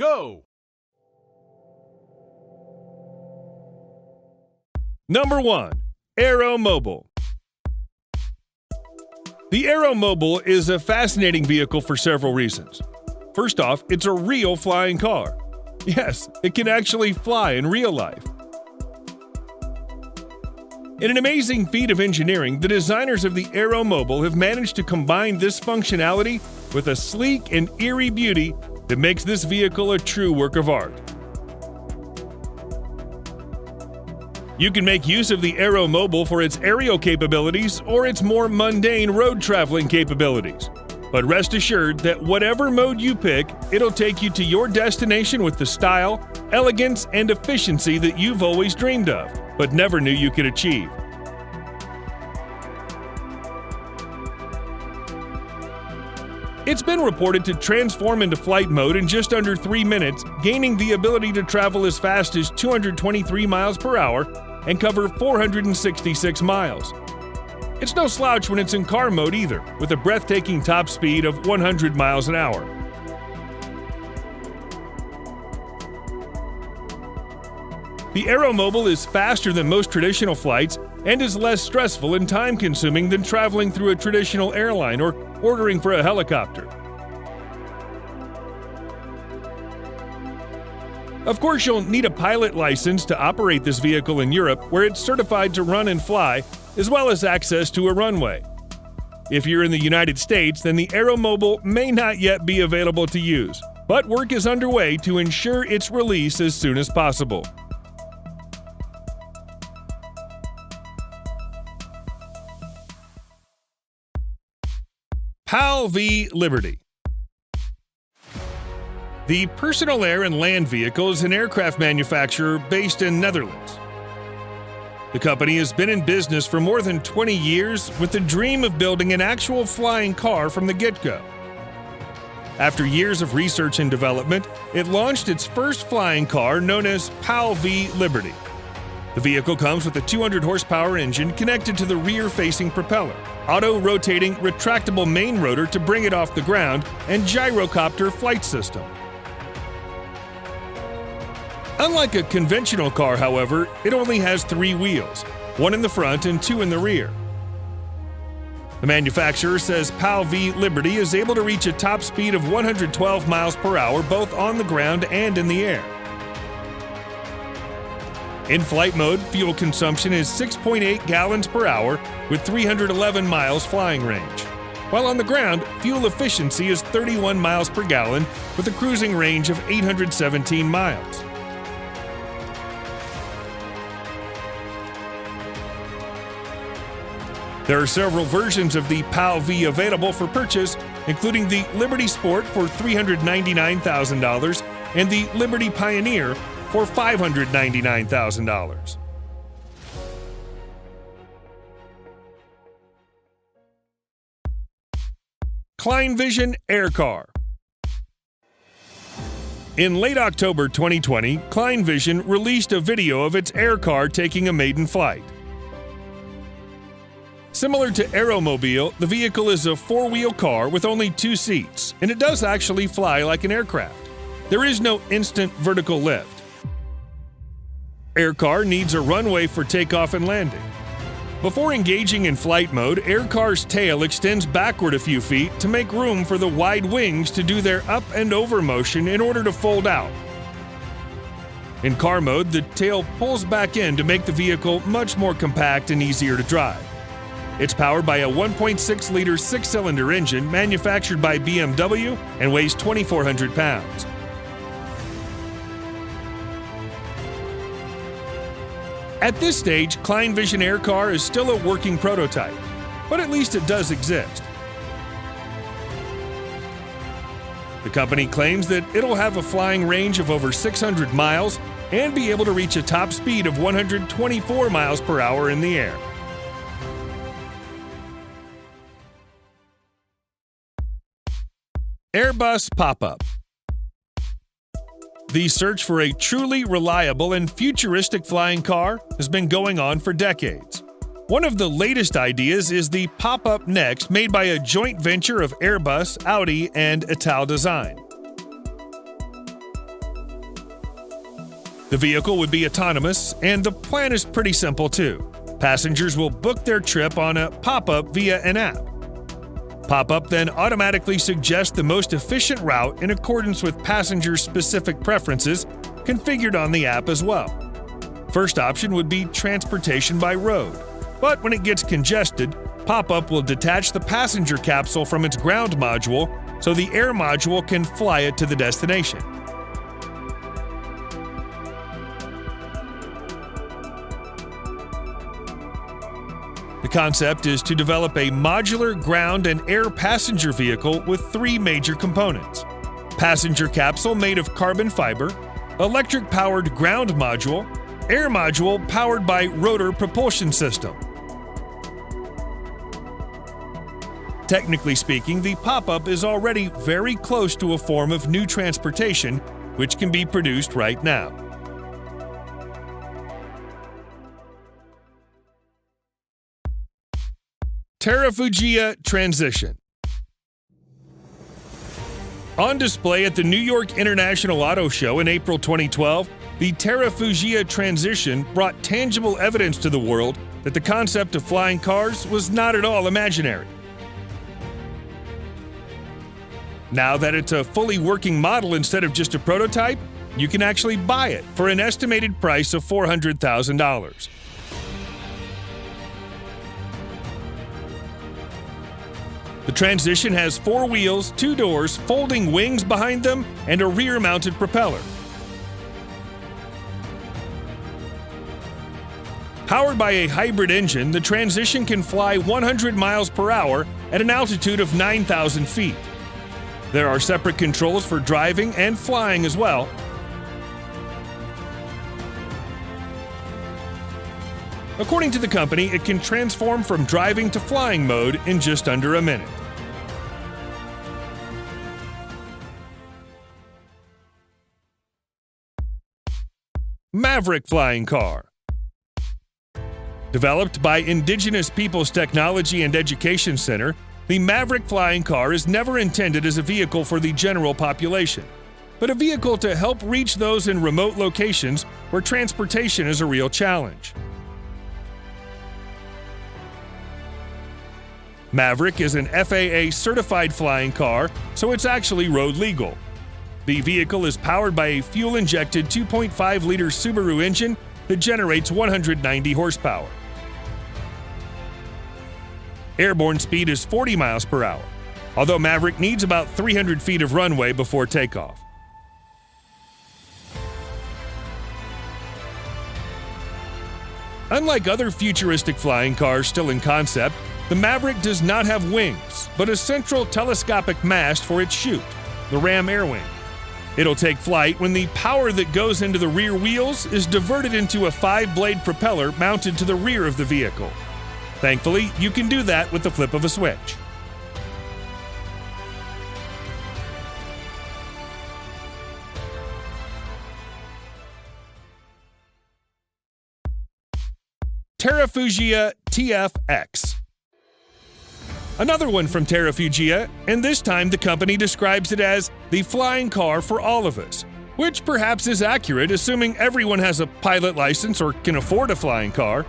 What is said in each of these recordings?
go! Number 1. AeroMobil. The AeroMobil is a fascinating vehicle for several reasons. First off, it's a real flying car. Yes, it can actually fly in real life. In an amazing feat of engineering, the designers of the AeroMobil have managed to combine this functionality with a sleek and eerie beauty that makes this vehicle a true work of art. You can make use of the AeroMobil for its aerial capabilities or its more mundane road traveling capabilities. But rest assured that whatever mode you pick, it'll take you to your destination with the style, elegance, and efficiency that you've always dreamed of, but never knew you could achieve. It's been reported to transform into flight mode in just under 3 minutes, gaining the ability to travel as fast as 223 miles per hour and cover 466 miles. It's no slouch when it's in car mode either, with a breathtaking top speed of 100 miles an hour. The AeroMobil is faster than most traditional flights and is less stressful and time-consuming than traveling through a traditional airline or ordering for a helicopter. Of course, you'll need a pilot license to operate this vehicle in Europe, where it's certified to run and fly, as well as access to a runway. If you're in the United States, then the AeroMobil may not yet be available to use, but work is underway to ensure its release as soon as possible. PAL v Liberty. The personal air and land vehicle is an aircraft manufacturer based in Netherlands. The company has been in business for more than 20 years with the dream of building an actual flying car from the get-go. After years of research and development, it launched its first flying car known as PAL v Liberty. The vehicle comes with a 200-horsepower engine connected to the rear-facing propeller, auto-rotating retractable main rotor to bring it off the ground, and gyrocopter flight system. Unlike a conventional car, however, it only has 3 wheels, 1 in the front and 2 in the rear. The manufacturer says PAL v Liberty is able to reach a top speed of 112 miles per hour both on the ground and in the air. In flight mode, fuel consumption is 6.8 gallons per hour with 311 miles flying range. While on the ground, fuel efficiency is 31 miles per gallon with a cruising range of 817 miles. There are several versions of the PAL v available for purchase, including the Liberty Sport for $399,000 and the Liberty Pioneer for $599,000. Klein Vision AirCar. In late October 2020, Klein Vision released a video of its AirCar taking a maiden flight. Similar to AeroMobil, the vehicle is a 4-wheel car with only 2 seats, and it does actually fly like an aircraft. There is no instant vertical lift. AirCar needs a runway for takeoff and landing. Before engaging in flight mode, AirCar's tail extends backward a few feet to make room for the wide wings to do their up and over motion in order to fold out. In car mode, the tail pulls back in to make the vehicle much more compact and easier to drive. It's powered by a 1.6-liter 6-cylinder engine manufactured by BMW and weighs 2,400 pounds. At this stage, Klein Vision AirCar is still a working prototype, but at least it does exist. The company claims that it'll have a flying range of over 600 miles and be able to reach a top speed of 124 miles per hour in the air. Airbus Pop-Up. The search for a truly reliable and futuristic flying car has been going on for decades. One of the latest ideas is the Pop-Up Next, made by a joint venture of Airbus, Audi, and Ital Design. The vehicle would be autonomous, and the plan is pretty simple too. Passengers will book their trip on a pop-up via an app. Pop-up then automatically suggests the most efficient route in accordance with passengers' specific preferences, configured on the app as well. First option would be transportation by road, but when it gets congested, Pop-up will detach the passenger capsule from its ground module so the air module can fly it to the destination. The concept is to develop a modular ground and air passenger vehicle with three major components: passenger capsule made of carbon fiber, electric-powered ground module, air module powered by rotor propulsion system. Technically speaking, the pop-up is already very close to a form of new transportation, which can be produced right now. Terrafugia Transition. On display at the New York International Auto Show in April 2012, the Terrafugia Transition brought tangible evidence to the world that the concept of flying cars was not at all imaginary. Now that it's a fully working model instead of just a prototype, you can actually buy it for an estimated price of $400,000. The Transition has 4 wheels, 2 doors, folding wings behind them, and a rear-mounted propeller. Powered by a hybrid engine, the Transition can fly 100 miles per hour at an altitude of 9,000 feet. There are separate controls for driving and flying as well. According to the company, it can transform from driving to flying mode in just under a minute. Maverick Flying Car. Developed by Indigenous Peoples Technology and Education Center, the Maverick Flying Car is never intended as a vehicle for the general population, but a vehicle to help reach those in remote locations where transportation is a real challenge. Maverick is an FAA-certified flying car, so it's actually road legal. The vehicle is powered by a fuel-injected 2.5-liter Subaru engine that generates 190 horsepower. Airborne speed is 40 miles per hour, although Maverick needs about 300 feet of runway before takeoff. Unlike other futuristic flying cars still in concept, the Maverick does not have wings, but a central telescopic mast for its chute, the ram air wing. It'll take flight when the power that goes into the rear wheels is diverted into a 5-blade propeller mounted to the rear of the vehicle. Thankfully, you can do that with the flip of a switch. Terrafugia TFX. Another one from Terrafugia, and this time the company describes it as the flying car for all of us, which perhaps is accurate assuming everyone has a pilot license or can afford a flying car.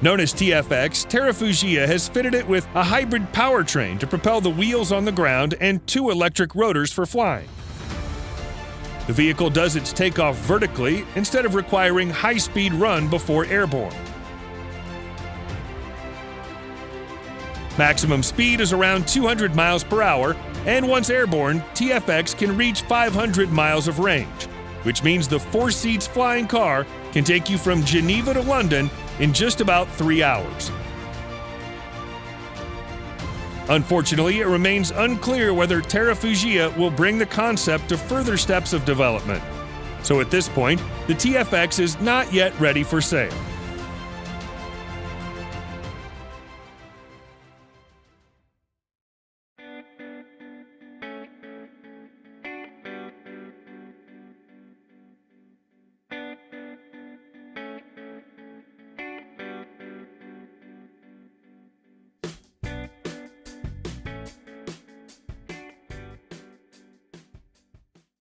Known as TFX, Terrafugia has fitted it with a hybrid powertrain to propel the wheels on the ground and 2 electric rotors for flying. The vehicle does its takeoff vertically instead of requiring high-speed run before airborne. Maximum speed is around 200 miles per hour, and once airborne, TFX can reach 500 miles of range, which means the 4-seats flying car can take you from Geneva to London in just about 3 hours. Unfortunately, it remains unclear whether Terrafugia will bring the concept to further steps of development. So at this point, the TFX is not yet ready for sale.